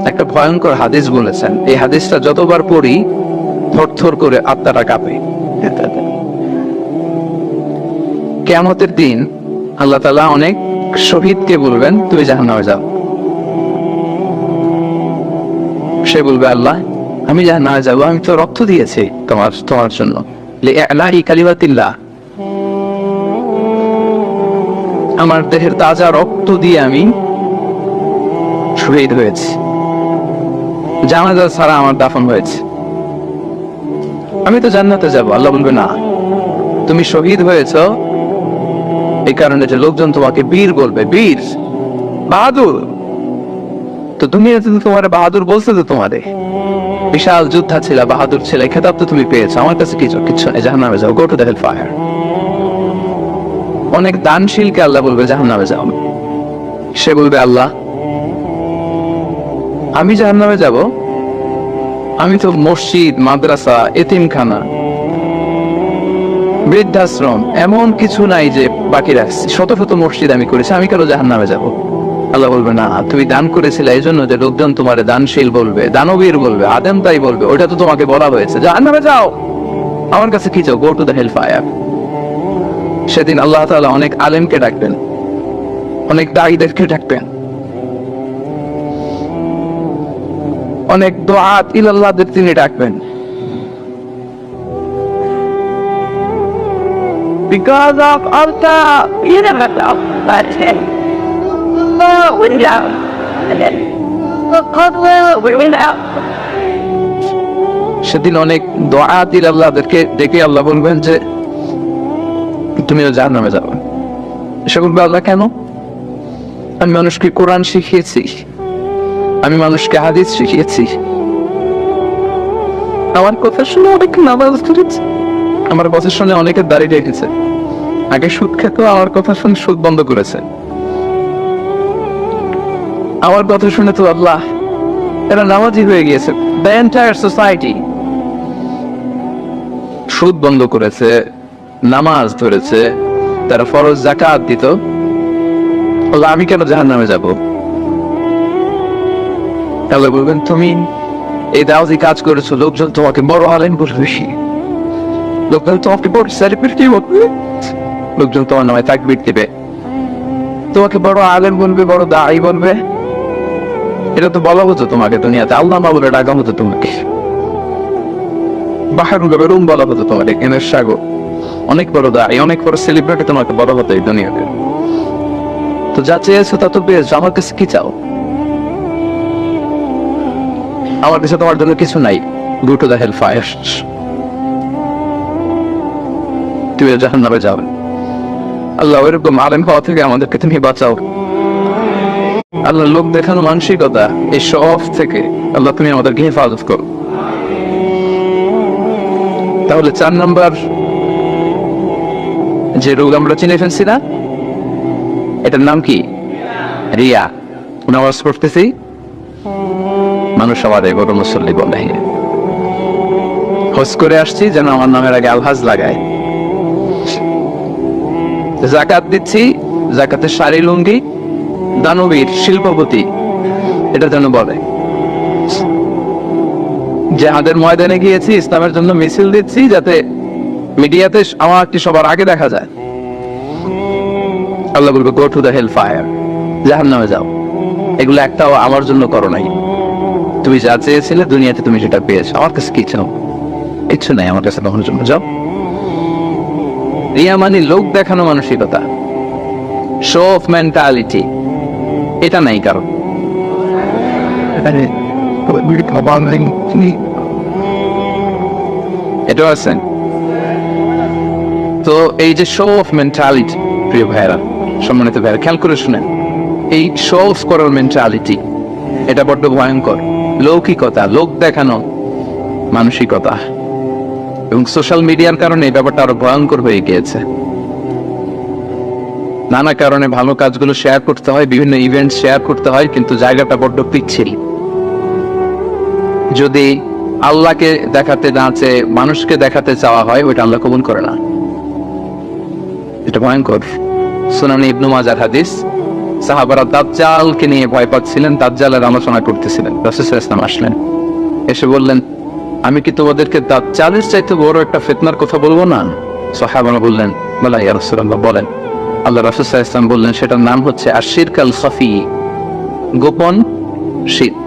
একটা ভয়ঙ্কর হাদিস বলেছেন, এই হাদিসটা যতবার পড়ি থরথর করে আত্মাটা কাঁপে। কিয়ামতের দিন আল্লাহ তাআলা অনেক শহীদকে বলবেন তুমি জাহান্নামে যাও। সে বলবে আল্লাহ আমি জাহান্নামে যাবো, আমি তো রক্ত দিয়েছি তোমার জন্য, লিইলাহি কালিমাতিল্লাহ, আমার দেহের তাজা রক্ত দিয়ে আমি শহীদ হয়েছি, জানাজা ছাড়া আমার দাফন হয়েছে, আমি তো জান্নাতে যাব। আল্লাহ বলবে না, তুমি শহীদ হয়েছ এই কারণে যে লোকজন তোমাকে বীর বলবে, বীর বাহাদুর। তো দুনিয়াতে তো তোমার বাহাদুর বলছে, তো তোমারে বিশাল যোদ্ধা ছিল, বাহাদুর ছিল, এই খেতাব তো তুমি পেয়েছো, আমার কাছে কিচ্ছু নেই, জাহান্নামে যাও, go to the hell fire. অনেক দানশীলকে আল্লাহ বলবে জাহান্নামে যাও। সে বলবে আল্লাহ আমি জাহান্নামে যাব, আমি তো মসজিদ, মাদ্রাসা, এতিমখানা, বৃদ্ধাশ্রম এমন কিছু নাই যে বাকি রাখছি, শত শত মসজিদ আমি করেছি, আমি কেন জাহান্নামে যাব? আল্লাহ বলবে না, তুমি দান করেছিলে এই জন্য যে লোকজন তোমার দানশীল বলবে, দানবীর বলবে, আদেম তাই বলবে, ওইটা তো তোমাকে বলা হয়েছে, জাহান্নামে যাও, আমার কাছে কি চাও, go to the hell fire. সেদিন আল্লাহ তাআলা অনেক আলেমকে ডাকবেন, অনেক দায়ীদেরকে ডাকবেন, অনেক দুআত ইলাল্লাহদের তিনি ডাকবেন। Because of Allah, you never know, but we know, and then we know. সেদিন অনেক দুআত ইলাল্লাহদেরকে ডেকে আল্লাহ বলবেন যে তুমিও জাহান্নামে যাবে। সে বলবে আল্লাহ কেন? আমি মানুষকে কোরআন শিখিয়েছি, আমি মানুষকে হাদিস শিখিয়েছি, আমার কথা শুনে অনেক নামাজ ধরেছে, আমার কথা শুনে অনেকে দাঁড়িয়ে রেখেছে, আগে সুদ খেত, আমার কথা শুনে সুদ বন্ধ করেছে, আমার কথা শুনে তো আল্লাহ এরা নামাজি হয়ে গিয়েছে। দ্য এন্টায়ার সোসাইটি সুদ বন্ধ করেছে, নামাজ ধরেছে, তারা ফরজ যাকাত দিত, আল্লাহ আমি কেন জাহান্নামে যাব? আল্লাহ বলবেন তুমি এই দাওয়াতি কাজ করেছো, লোকজন তোমাকে বড় আলেম বলবে, লোকজন তোমাকে বড় সেলিব্রিটি বলবে, লোকজন তোমার নামে তাকবীর দিবে, তোমাকে বড় আলেম বলবে, বড় দাঈ বলবে, এটা তো বলা হতো তোমাকে দুনিয়াতে, আল্লাহ মা বলে ডাকা হতো তোমাকে, বাহারুল বেরুম বলা হতো তোমাকে, এনের সাগর, অনেক বড় দাঈ, অনেক বড় সেলিব্রিটি তোমাকে বলা হতো এই দুনিয়াতে। তো যা চেয়েছো তা তো পেয়েছো, আমার কাছে কি চাও? আমার কাছে তোমার জন্য কিছু নাই, go to the hell fire, তুমি জাহান্নামে যাবে। আল্লাহ এরকম আলেম হওয়া থেকে আমাদেরকে তুমি বাঁচাও। আল্লাহ লোক দেখানো মানসিকতা, এই শো অফ থেকে আল্লাহ তুমি আমাদেরকে হেফাজত করো। তাহলে 4 নাম্বার যে রোগ আমরা চিনে ফেলছি না, এটার নাম কি? রিয়া। নামাজ পড়তেছি, মানুষ আমাদের বড় মুসল্লি বলে, হজ করে আসছি যেন আমার নামের আগে আলহাজ লাগায়, যাকাত দিচ্ছি, যাকাতের শাড়ি লুঙ্গি, দানবীর শিল্পপতি এটা যেন বলে, জিহাদের ময়দানে গিয়েছি, ইসলামের জন্য মিছিল দিচ্ছি, যাতে মিডিয়াতে আমাকে সবার আগে দেখা যায়। আল্লাহ বলবে go to the hell fire, জাহান্নামে যাও। এগুলো একটাও আমার জন্য করো নাই, তুমি যা চেয়েছিলে দুনিয়াতে তুমি সেটা পেয়েছো, আমার কাছে কি চাও? কিচ্ছু নাই আমার কাছে কখনোর জন্য, যাও। রিয়া মানে লোক দেখানো মানসিকতা, শো অফ মেন্টালিটি, এটা নাই কারণ। এটাও আছে। তো এই যে শো অফ মেন্টালিটি, প্রিয় ভাইরা, সম্মানিত ভাইরা, খেয়াল করে শুনেন, এই শো অফ করার মেন্টালিটি এটা বড্ড ভয়ঙ্কর। লৌকিকতা, লোক দেখানো মানসিকতা, এবং সোশ্যাল মিডিয়ার কারণে এই ব্যাপারটা আরো ভয়ঙ্কর হয়ে গিয়েছে। নানা কারণে ভালো কাজগুলো শেয়ার করতে হয়, বিভিন্ন ইভেন্ট শেয়ার করতে হয়, কিন্তু জায়গাটা বড্ড পিচ্ছিল। যদি আল্লাহকে দেখাতে না চেয়ে মানুষকে দেখাতে চাওয়া হয়, ওইটা আল্লাহ কবুল করে না, এটা ভয়ঙ্কর। সুনানে ইবনে মাজার হাদিস, সাহাবারা দাজ্জালকে নিয়ে ভয় পাচ্ছিলেন, দাজ্জালের আলোচনা করতেছিলেন। রাসূল সাল্লাল্লাহু আলাইহি ওয়াসাল্লাম আসলেন, এসে বললেন, আমি কি তোমাদেরকে দাজ্জালের চাইতে বড় একটা ফিতনার কথা বলবো না? সাহাবারা বললেন, বলা ইয়া রাসূলুল্লাহ, বলেন। আল্লাহ রাসূল সাল্লাল্লাহু আলাইহি ওয়াসাল্লাম বললেন, সেটার নাম হচ্ছে আশিরক আল খাফি, গোপন শিরক।